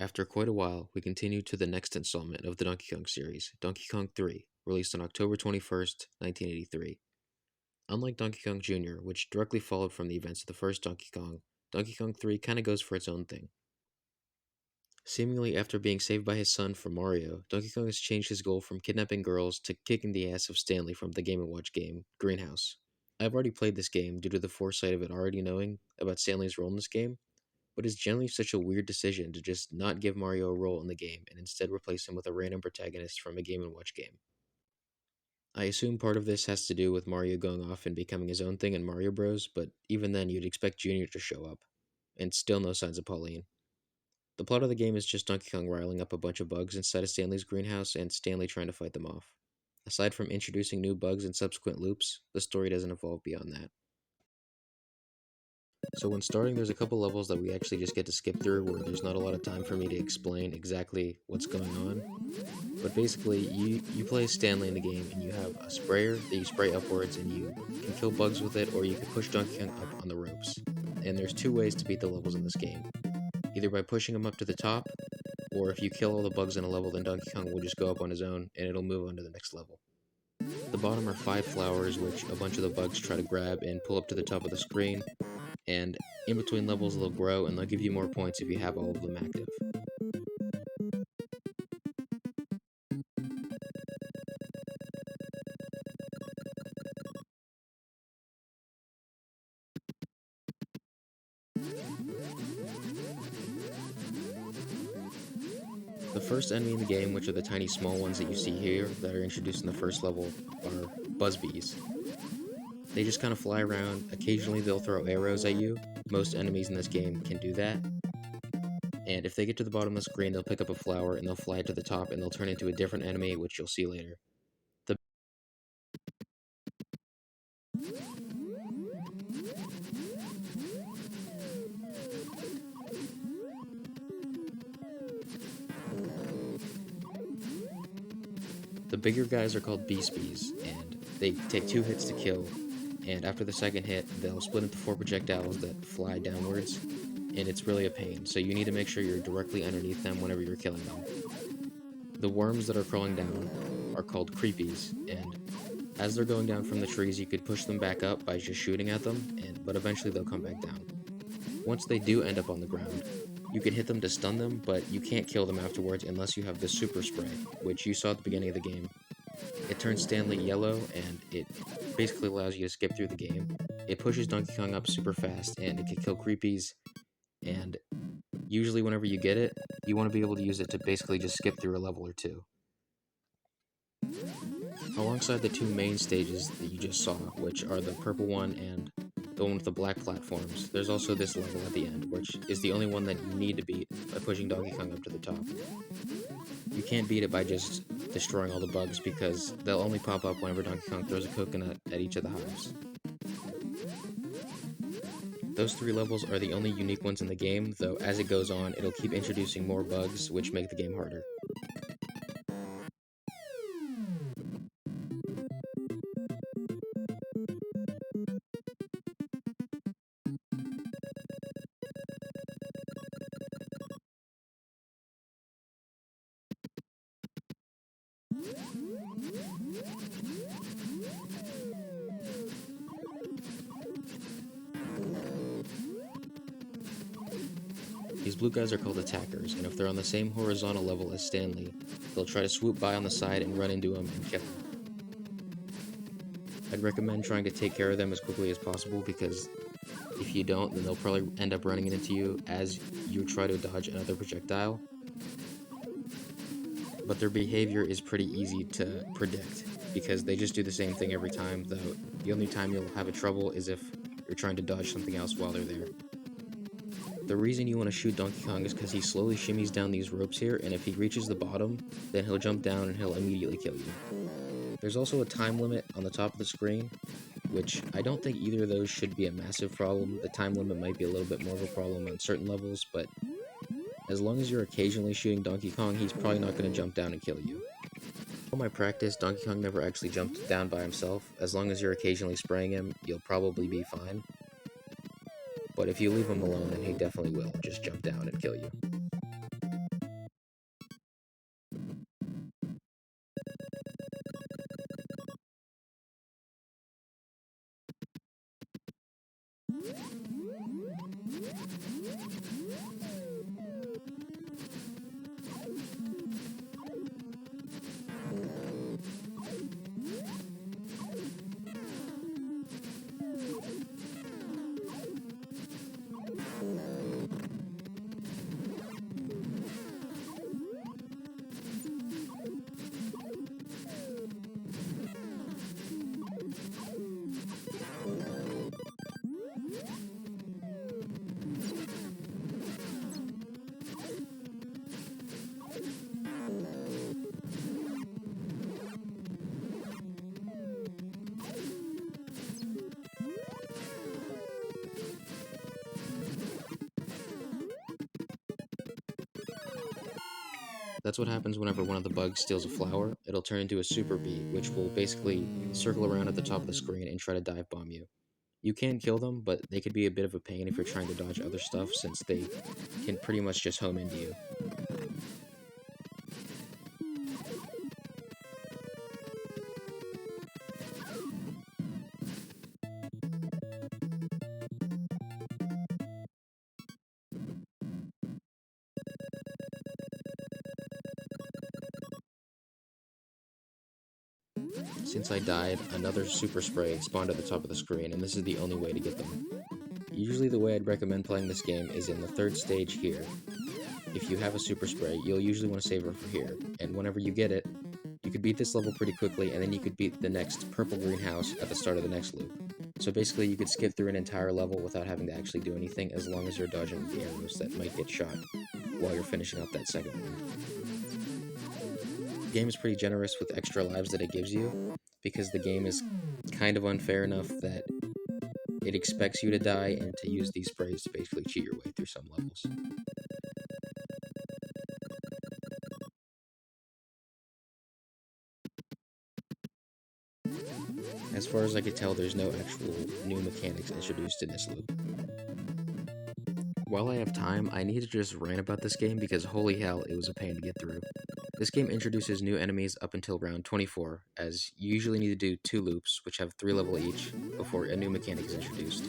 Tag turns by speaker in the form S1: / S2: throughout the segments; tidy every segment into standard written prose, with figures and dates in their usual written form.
S1: After quite a while, we continue to the next installment of the Donkey Kong series, Donkey Kong 3, released on October 21st, 1983. Unlike Donkey Kong Jr., which directly followed from the events of the first Donkey Kong 3 kinda goes for its own thing. Seemingly after being saved by his son from Mario, Donkey Kong has changed his goal from kidnapping girls to kicking the ass of Stanley from the Game & Watch game, Greenhouse. I've already played this game due to the foresight of it already knowing about Stanley's role in this game, but it's generally such a weird decision to just not give Mario a role in the game and instead replace him with a random protagonist from a Game & Watch game. I assume part of this has to do with Mario going off and becoming his own thing in Mario Bros, but even then you'd expect Junior to show up, and still no signs of Pauline. The plot of the game is just Donkey Kong riling up a bunch of bugs inside of Stanley's greenhouse and Stanley trying to fight them off. Aside from introducing new bugs and subsequent loops, the story doesn't evolve beyond that. So when starting, there's a couple levels that we actually just get to skip through where there's not a lot of time for me to explain exactly what's going on. But basically, you play as Stanley in the game and you have a sprayer that you spray upwards and you can kill bugs with it, or you can push Donkey Kong up on the ropes. And there's two ways to beat the levels in this game. Either by pushing him up to the top, or if you kill all the bugs in a level, then Donkey Kong will just go up on his own and it'll move on to the next level. The bottom are 5 flowers, which a bunch of the bugs try to grab and pull up to the top of the screen, and in between levels they'll grow and they'll give you more points if you have all of them active. The first enemy in the game, which are the tiny small ones that you see here that are introduced in the first level, are Buzzbees. They just kind of fly around. Occasionally they'll throw arrows at you. Most enemies in this game can do that. And if they get to the bottom of the screen, they'll pick up a flower and they'll fly to the top and they'll turn into a different enemy, which you'll see later. The bigger guys are called Beespys, and they take 2 hits to kill, and after the second hit, they'll split into 4 projectiles that fly downwards, and it's really a pain, so you need to make sure you're directly underneath them whenever you're killing them. The worms that are crawling down are called Creepies, and as they're going down from the trees, you could push them back up by just shooting at them, but eventually they'll come back down. Once they do end up on the ground, you can hit them to stun them, but you can't kill them afterwards unless you have the super spray, which you saw at the beginning of the game. It turns Stanley yellow, and it basically allows you to skip through the game. It pushes Donkey Kong up super fast, and it can kill Creepies, and usually whenever you get it, you want to be able to use it to basically just skip through a level or two. Alongside the 2 main stages that you just saw, which are the purple one and the one with the black platforms, there's also this level at the end, which is the only one that you need to beat by pushing Donkey Kong up to the top. You can't beat it by just destroying all the bugs because they'll only pop up whenever Donkey Kong throws a coconut at each of the hives. Those 3 levels are the only unique ones in the game, though as it goes on, it'll keep introducing more bugs, which make the game harder. These blue guys are called attackers, and if they're on the same horizontal level as Stanley, they'll try to swoop by on the side and run into him and kill him. I'd recommend trying to take care of them as quickly as possible because if you don't, then they'll probably end up running into you as you try to dodge another projectile. But their behavior is pretty easy to predict because they just do the same thing every time, though the only time you'll have a trouble is if you're trying to dodge something else while they're there. The reason you want to shoot Donkey Kong is because he slowly shimmies down these ropes here, and if he reaches the bottom, then he'll jump down and he'll immediately kill you. There's also a time limit on the top of the screen, which I don't think either of those should be a massive problem. The time limit might be a little bit more of a problem on certain levels, but as long as you're occasionally shooting Donkey Kong, he's probably not going to jump down and kill you. In my practice, Donkey Kong never actually jumped down by himself. As long as you're occasionally spraying him, you'll probably be fine. But if you leave him alone, then he definitely will just jump down and kill you. That's what happens whenever one of the bugs steals a flower. It'll turn into a super bee, which will basically circle around at the top of the screen and try to dive bomb you. You can kill them, but they could be a bit of a pain if you're trying to dodge other stuff, since they can pretty much just home into you. Since I died, another super spray spawned at the top of the screen, and this is the only way to get them. Usually the way I'd recommend playing this game is in the third stage here. If you have a super spray, you'll usually want to save it for here, and whenever you get it, you could beat this level pretty quickly, and then you could beat the next purple greenhouse at the start of the next loop. So basically you could skip through an entire level without having to actually do anything, as long as you're dodging the arrows that might get shot while you're finishing up that second one. The game is pretty generous with extra lives that it gives you, because the game is kind of unfair enough that it expects you to die and to use these sprays to basically cheat your way through some levels. As far as I could tell, there's no actual new mechanics introduced in this loop. While I have time, I need to just rant about this game because holy hell, it was a pain to get through. This game introduces new enemies up until round 24, as you usually need to do 2 loops, which have 3 levels each, before a new mechanic is introduced.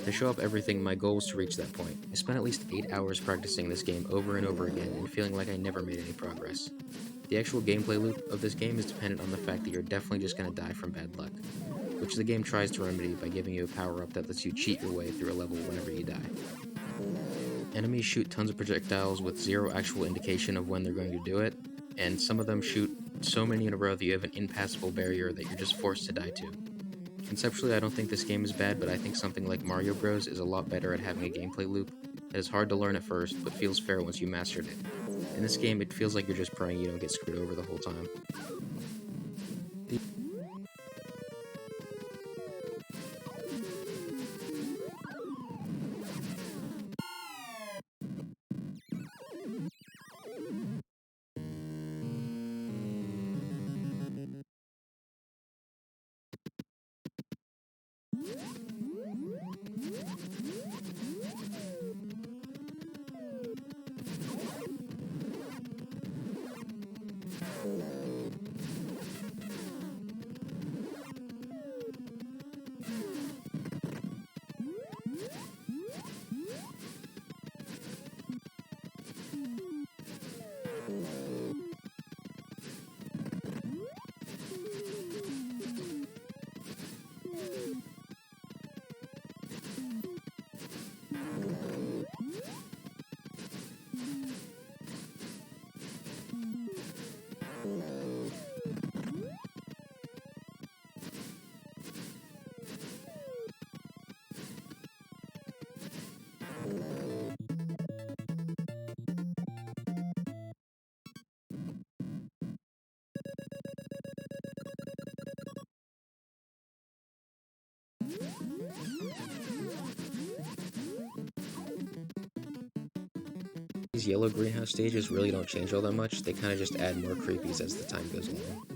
S1: To show up everything, my goal was to reach that point. I spent at least 8 hours practicing this game over and over again and feeling like I never made any progress. The actual gameplay loop of this game is dependent on the fact that you're definitely just going to die from bad luck, which the game tries to remedy by giving you a power-up that lets you cheat your way through a level whenever you die. Enemies shoot tons of projectiles with zero actual indication of when they're going to do it, and some of them shoot so many in a row that you have an impassable barrier that you're just forced to die to. Conceptually, I don't think this game is bad, but I think something like Mario Bros. Is a lot better at having a gameplay loop that is hard to learn at first, but feels fair once you mastered it. In this game, it feels like you're just praying you don't get screwed over the whole time. These yellow greenhouse stages really don't change all that much, they kind of just add more creepies as the time goes along.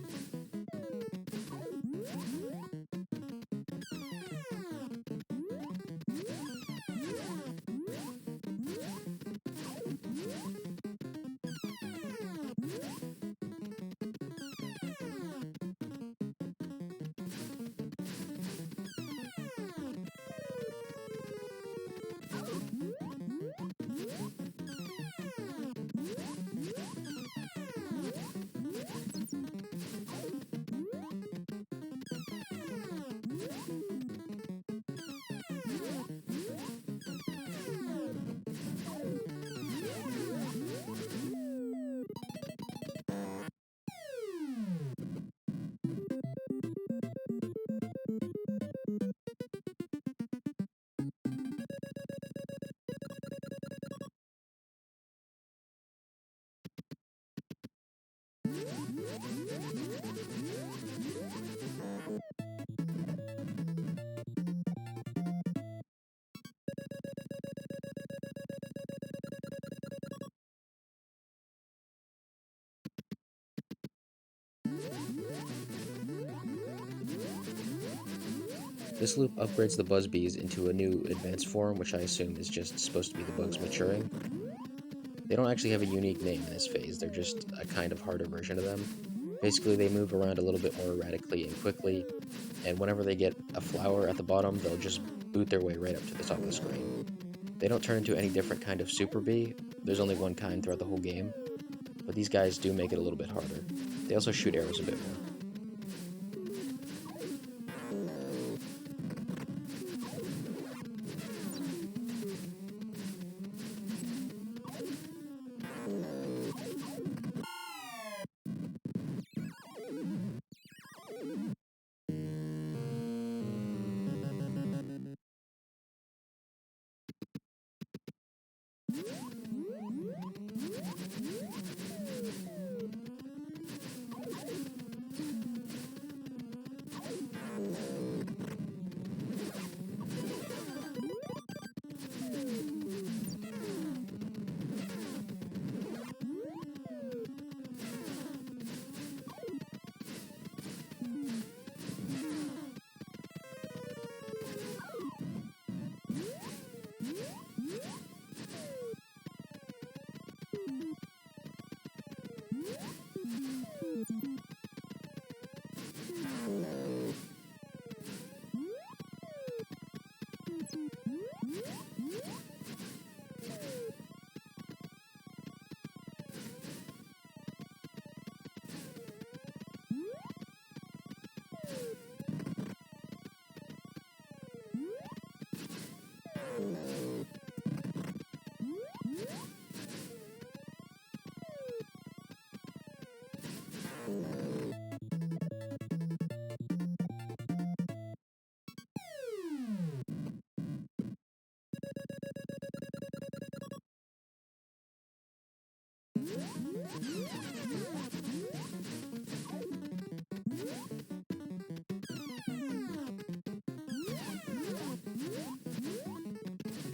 S1: This loop upgrades the Buzzbees into a new advanced form, which I assume is just supposed to be the bugs maturing. They don't actually have a unique name in this phase, they're just a kind of harder version of them. Basically, they move around a little bit more erratically and quickly, and whenever they get a flower at the bottom, they'll just boot their way right up to the top of the screen. They don't turn into any different kind of Super Bee, there's only one kind throughout the whole game, but these guys do make it a little bit harder. They also shoot arrows a bit more.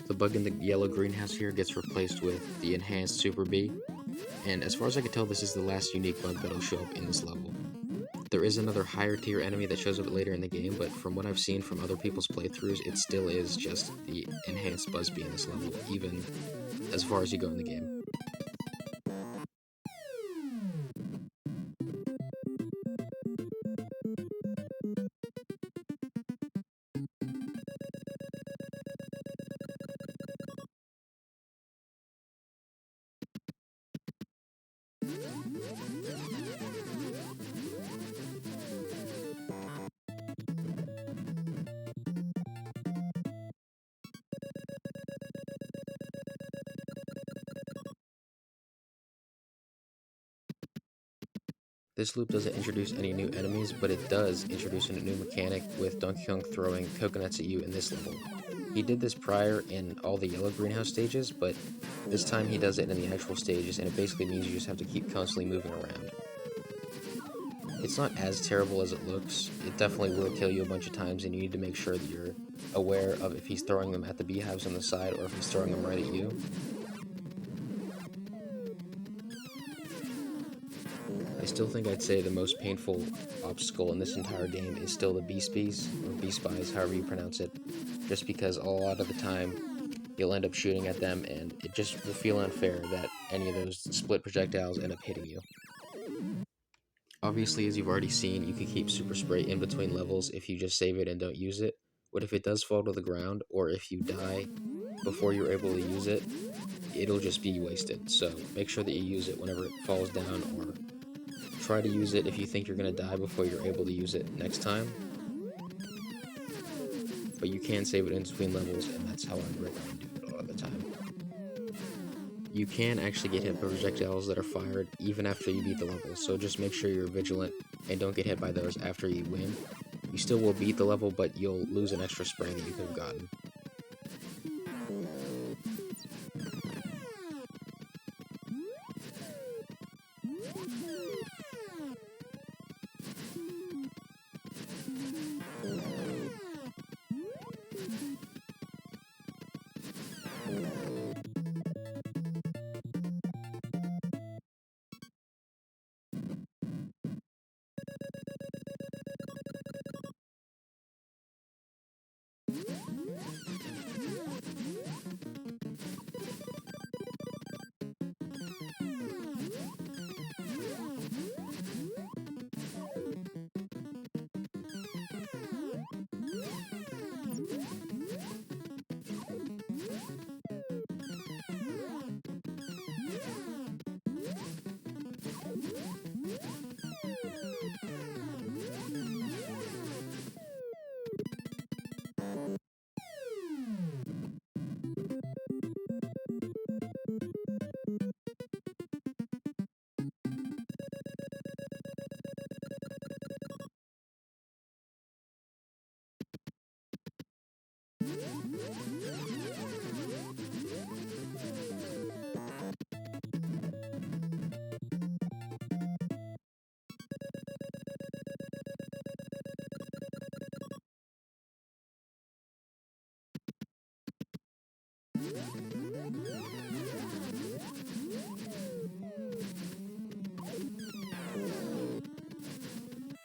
S1: The bug in the yellow greenhouse here gets replaced with the enhanced Super Bee, and as far as I can tell, this is the last unique bug that'll show up in this level. There is another higher tier enemy that shows up later in the game, but from what I've seen from other people's playthroughs, it still is just the enhanced Buzzbee in this level, even as far as you go in the game. This loop doesn't introduce any new enemies, but it does introduce a new mechanic with Donkey Kong throwing coconuts at you in this level. He did this prior in all the yellow greenhouse stages, but this time he does it in the actual stages, and it basically means you just have to keep constantly moving around. It's not as terrible as it looks. It definitely will kill you a bunch of times, and you need to make sure that you're aware of if he's throwing them at the beehives on the side or if he's throwing them right at you. I still think I'd say the most painful obstacle in this entire game is still the Beespys, or Beespys, however you pronounce it, just because a lot of the time you'll end up shooting at them and it just will feel unfair that any of those split projectiles end up hitting you. Obviously, as you've already seen, you can keep Super Spray in between levels if you just save it and don't use it, but if it does fall to the ground, or if you die before you're able to use it, it'll just be wasted, so make sure that you use it whenever it falls down, or try to use it if you think you're going to die before you're able to use it next time. But you can save it in between levels, and that's how I recommend doing it a lot of the time. You can actually get hit by projectiles that are fired even after you beat the level, so just make sure you're vigilant and don't get hit by those after you win. You still will beat the level, but you'll lose an extra spray that you could have gotten.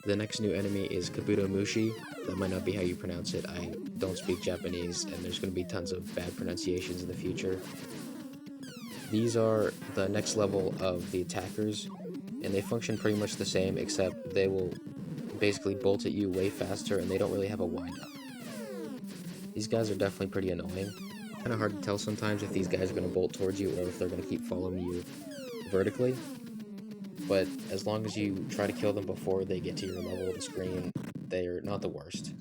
S1: The next new enemy is Kabutomushi. That might not be how you pronounce it. I don't speak Japanese, and there's going to be tons of bad pronunciations in the future. These are the next level of the attackers, and they function pretty much the same, except they will basically bolt at you way faster, and they don't really have a wind-up. These guys are definitely pretty annoying. Kind of hard to tell sometimes if these guys are going to bolt towards you or if they're going to keep following you vertically. But as long as you try to kill them before they get to your level of the screen, they're not the worst.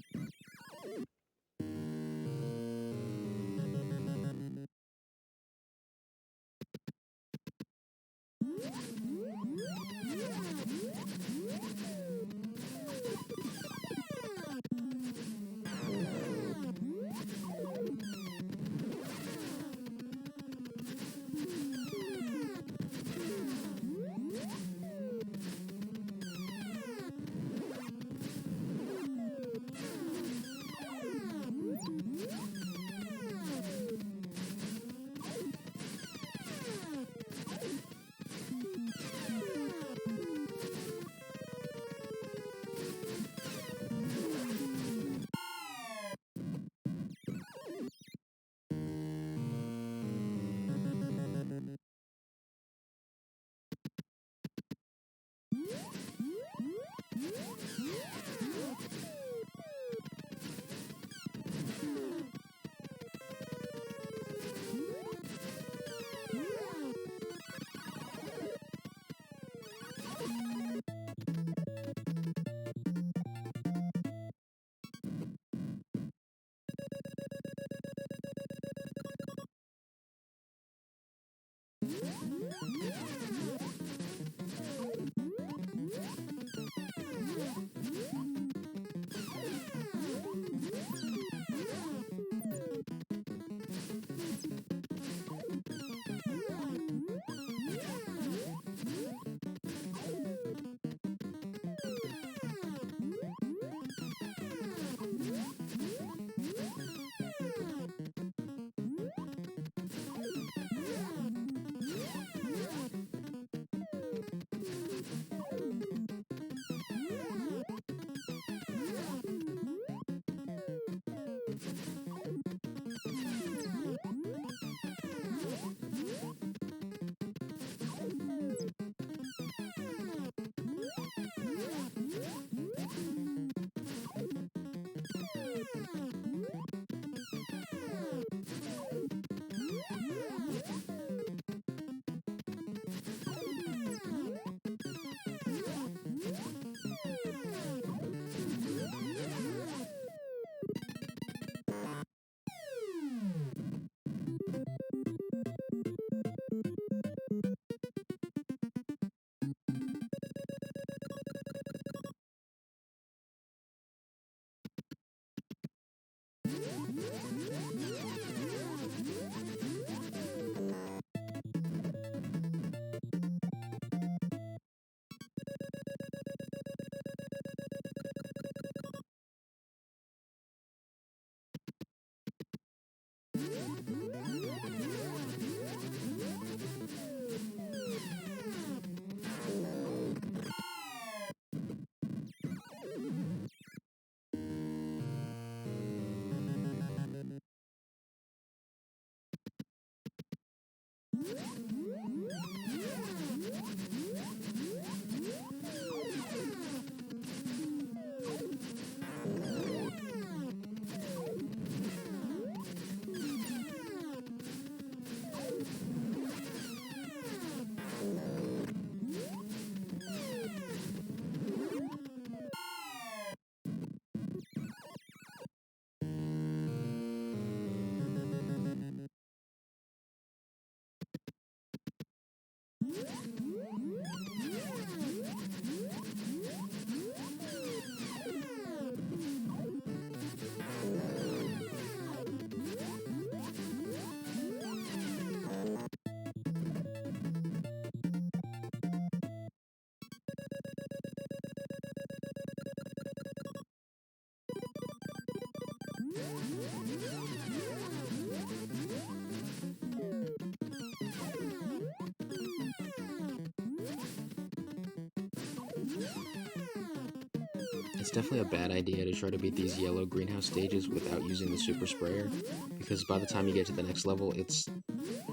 S1: it's definitely a bad idea to try to beat these yellow greenhouse stages without using the super sprayer, because by the time you get to the next level,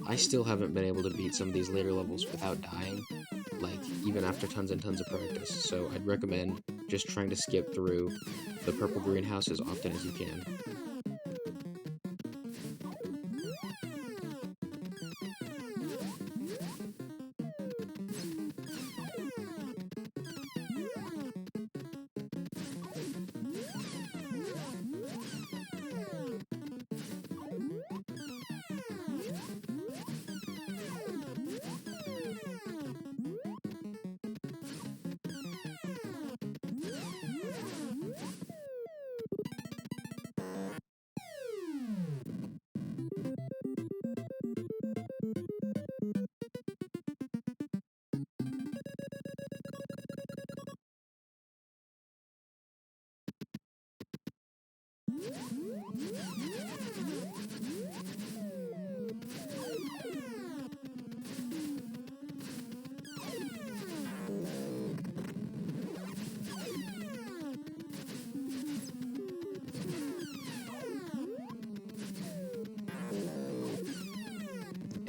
S1: I still haven't been able to beat some of these later levels without dying, like even after tons and tons of practice, so I'd recommend just trying to skip through the purple greenhouse as often as you can.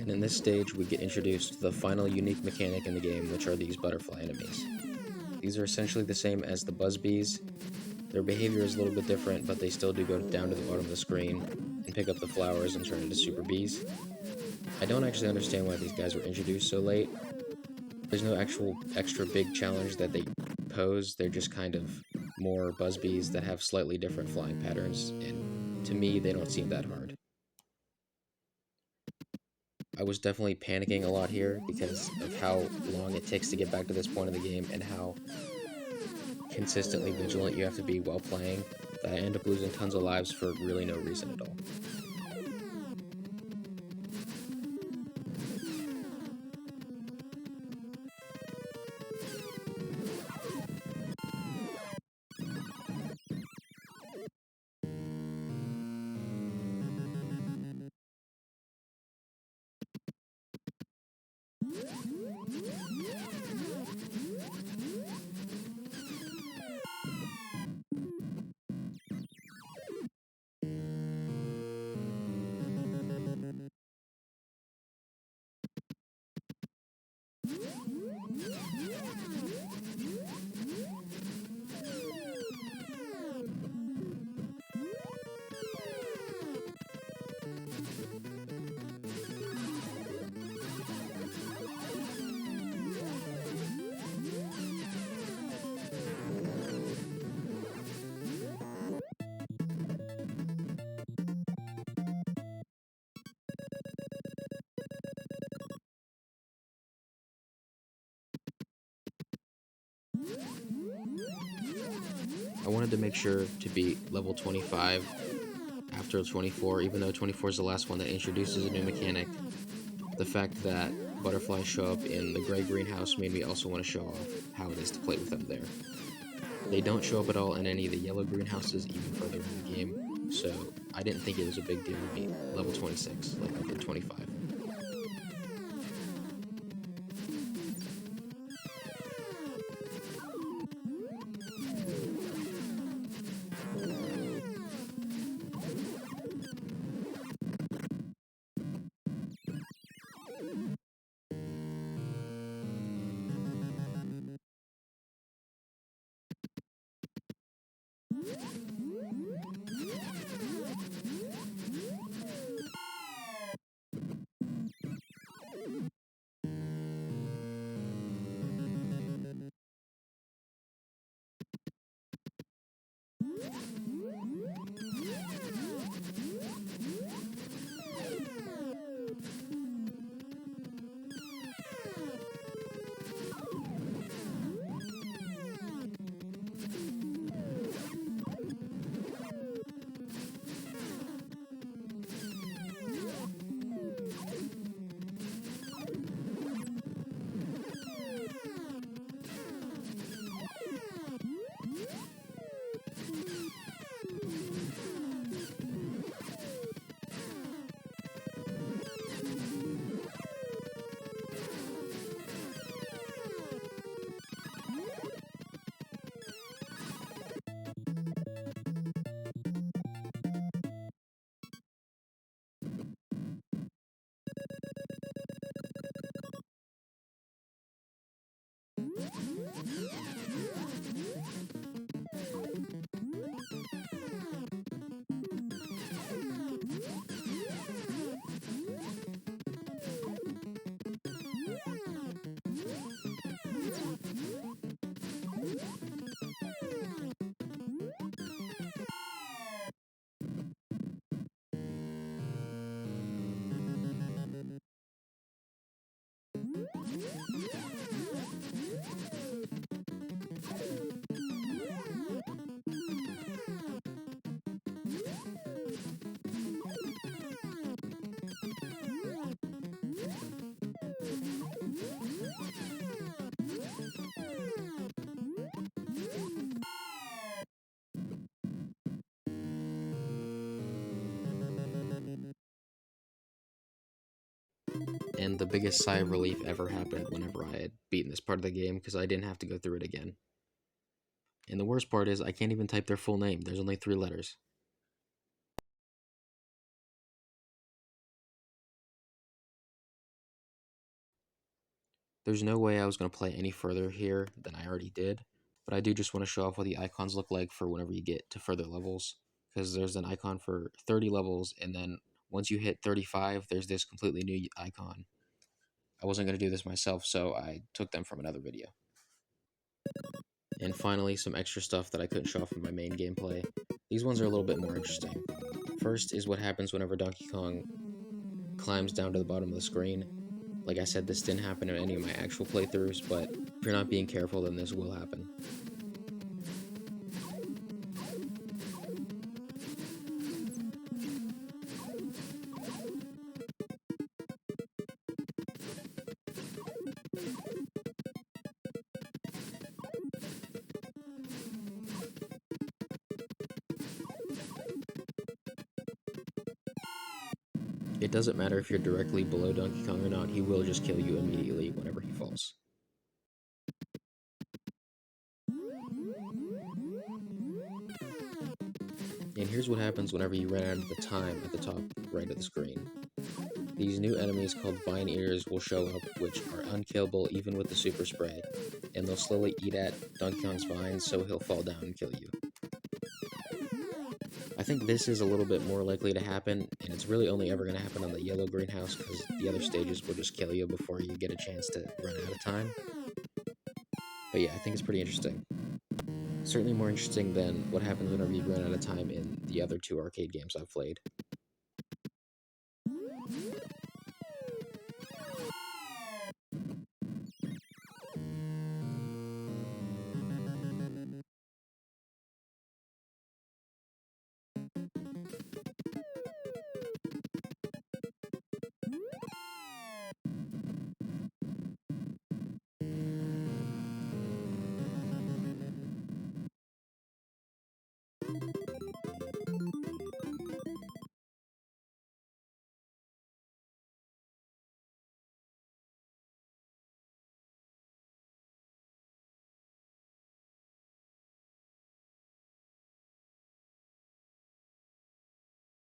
S1: And in this stage, we get introduced to the final unique mechanic in the game, which are these butterfly enemies. These are essentially the same as the Buzzbees. Their behavior is a little bit different, but they still do go down to the bottom of the screen and pick up the flowers and turn into super bees. I don't actually understand why these guys were introduced so late. There's no actual extra big challenge that they pose, they're just kind of more Buzzbees that have slightly different flying patterns, and to me, they don't seem that hard. I was definitely panicking a lot here because of how long it takes to get back to this point of the game and how consistently vigilant you have to be while playing, that I end up losing tons of lives for really no reason at all. I wanted to make sure to beat level 25 after 24, even though 24 is the last one that introduces a new mechanic. The fact that butterflies show up in the gray greenhouse made me also want to show off how it is to play with them there. They don't show up at all in any of the yellow greenhouses even further in the game, so I didn't think it was a big deal to beat level 26 like I did 25. And the biggest sigh of relief ever happened whenever I had beaten this part of the game because I didn't have to go through it again. And the worst part is I can't even type their full name, there's only 3 letters. There's no way I was going to play any further here than I already did, but I do just want to show off what the icons look like for whenever you get to further levels, because there's an icon for 30 levels, and then once you hit 35, there's this completely new icon. I wasn't going to do this myself, so I took them from another video. And finally, some extra stuff that I couldn't show off in my main gameplay. These ones are a little bit more interesting. First is what happens whenever Donkey Kong climbs down to the bottom of the screen. Like I said, this didn't happen in any of my actual playthroughs, but if you're not being careful, then this will happen. It doesn't matter if you're directly below Donkey Kong or not, he will just kill you immediately whenever he falls. And here's what happens whenever you run out of the time at the top right of the screen. These new enemies called Vine Eaters will show up, which are unkillable even with the super spray, and they'll slowly eat at Donkey Kong's vines so he'll fall down and kill you. I think this is a little bit more likely to happen, and it's really only ever going to happen on the yellow greenhouse because the other stages will just kill you before you get a chance to run out of time. But yeah, I think it's pretty interesting. Certainly more interesting than what happens whenever you run out of time in the other 2 arcade games I've played.